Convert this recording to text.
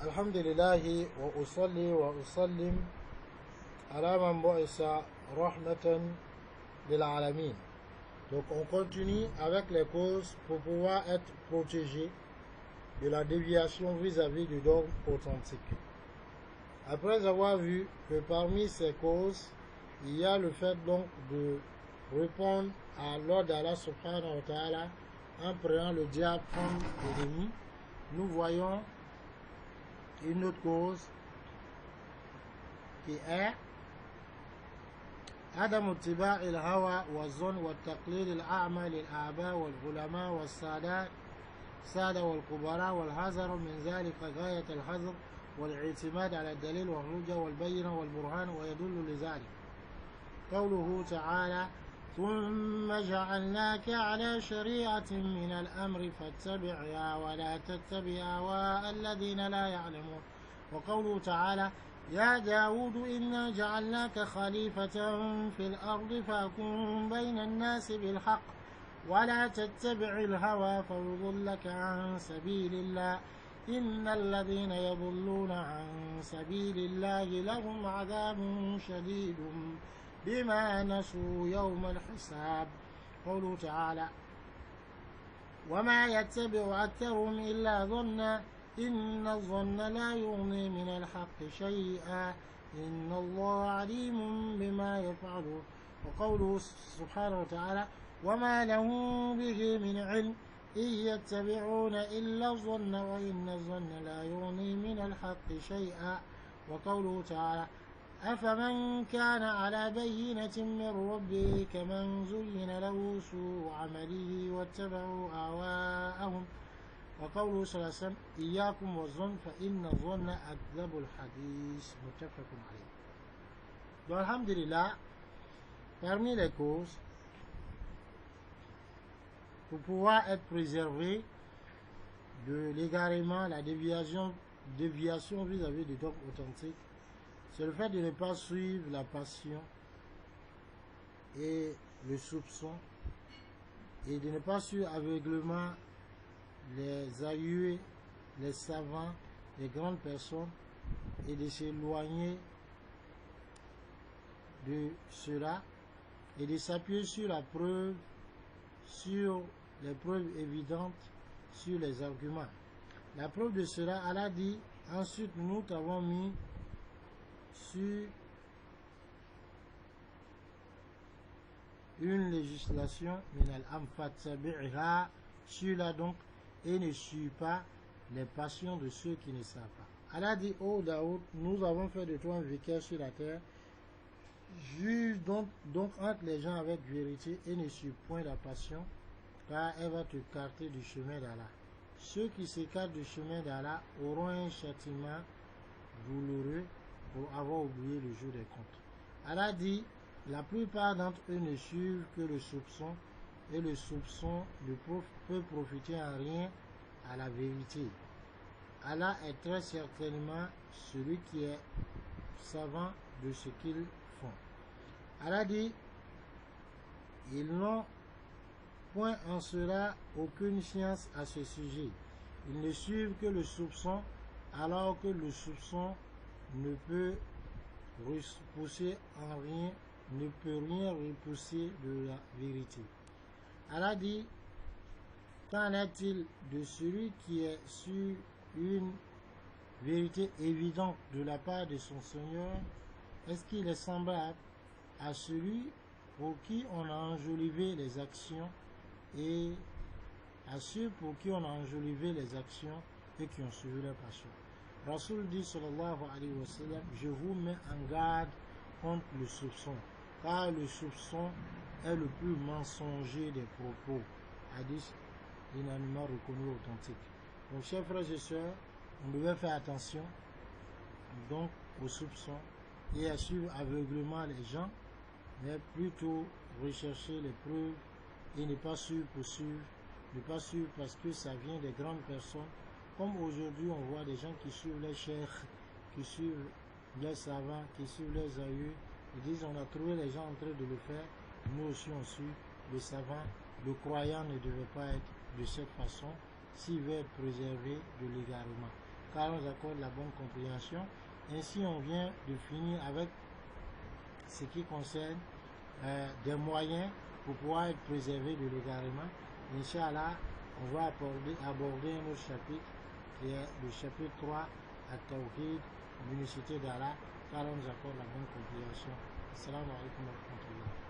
Alhamdulillahi wa usalli wa usallim ala man bu'isa rahmatan lil alamin. Donc on continue avec les causes pour pouvoir être protégé de la déviation vis-à-vis du dogme authentique. Après avoir vu que parmi ces causes, il y a le fait donc de répondre à l'ordre d'Allah subhanahu wa ta'ala en prenant le diable comme ennemi, nous voyons une autre cause qui est عدم اتباع الهوى والظن والتقليد الأعمى للآباء والعلماء والسادة والكبراء والحذر من ذلك غاية الحذر والاعتماد على الدليل والحجة والبينة والبرهان ويدل لذلك قوله تعالى ثم جعلناك على شريعة من الأمر فاتبعها ولا تتبع أهواء الذين لا يعلمون وقوله تعالى يا داود إنا جعلناك خليفة في الأرض فاحكم بين الناس بالحق ولا تتبع الهوى فيضلك عن سبيل الله إن الذين يضلون عن سبيل الله لهم عذاب شديد بما نسوا يوم الحساب قوله تعالى وما يتبع أكثرهم إلا ظنا إن الظن لا يغني من الحق شيئا إن الله عليم بما يفعلون وقوله سبحانه وتعالى وما لهم به من علم إن يتبعون إلا الظن وإن الظن لا يغني من الحق شيئا وقوله تعالى أفمن كان على بينة من ربه كمن زين له سوء عمله واتبعوا أهواءهم وقوله صلى الله عليه وسلم إياكم والظن فإن الظن أكذب الحديث متفق عليه. Donc, alhamdulillah, parmi les causes pour pouvoir être préservé de l'égarement, la déviation vis-à-vis du dogme authentique, c'est le fait de ne pas suivre la passion et le soupçon et de ne pas suivre aveuglément les aïeux, les savants, les grandes personnes et de s'éloigner de cela et de s'appuyer sur la preuve, sur les preuves évidentes, sur les arguments. La preuve de cela, Allah dit, ensuite nous t'avons mis sur une législation minal amfat sur la donc et ne suit pas les passions de ceux qui ne savent pas. Allah dit, ô Daoud, nous avons fait de toi un vicaire sur la terre, juge donc entre les gens avec vérité et ne suit point la passion, car elle va te carter du chemin d'Allah. Ceux qui s'écartent du chemin d'Allah auront un châtiment douloureux pour avoir oublié le jour des comptes. Allah dit, la plupart d'entre eux ne suivent que le soupçon, et le soupçon ne peut profiter en rien à la vérité. Allah est très certainement celui qui est savant de ce qu'ils font. Allah dit, ils n'ont point en cela aucune science à ce sujet. Ils ne suivent que le soupçon, alors que le soupçon ne peut repousser en rien, ne peut rien repousser de la vérité. Allah dit, qu'en est-il de celui qui est sur une vérité évidente de la part de son Seigneur? Est-ce qu'il est semblable à celui pour qui on a enjolivé les actions et à ceux pour qui on a enjolivé les actions et qui ont suivi leur passion? Rasoul dit sallallahu alayhi wa sallam, je vous mets en garde contre le soupçon, car le soupçon est le plus mensonger des propos. Hadith inanimement reconnu authentique. Donc, chers frères et sœurs, on devait faire attention donc aux soupçons et à suivre aveuglément les gens, mais plutôt rechercher les preuves et ne pas suivre pour suivre, ne pas suivre parce que ça vient des grandes personnes. Comme aujourd'hui, on voit des gens qui suivent les cheikhs, qui suivent les savants, qui suivent les aïeux. Ils disent, on a trouvé les gens en train de le faire, nous aussi on suit. Le savant, le croyant ne devait pas être de cette façon s'il veut être préservé de l'égarement. car on nous accorde la bonne compréhension. Ainsi, on vient de finir avec ce qui concerne des moyens pour pouvoir être préservé de l'égarement. Inch'Allah, on va aborder un autre chapitre, qui est le chapitre 3, At-Tawhid, l'unicité d'Allah, car on nous accorde la bonne compréhension. Assalamu alaikum wa rahmatullah.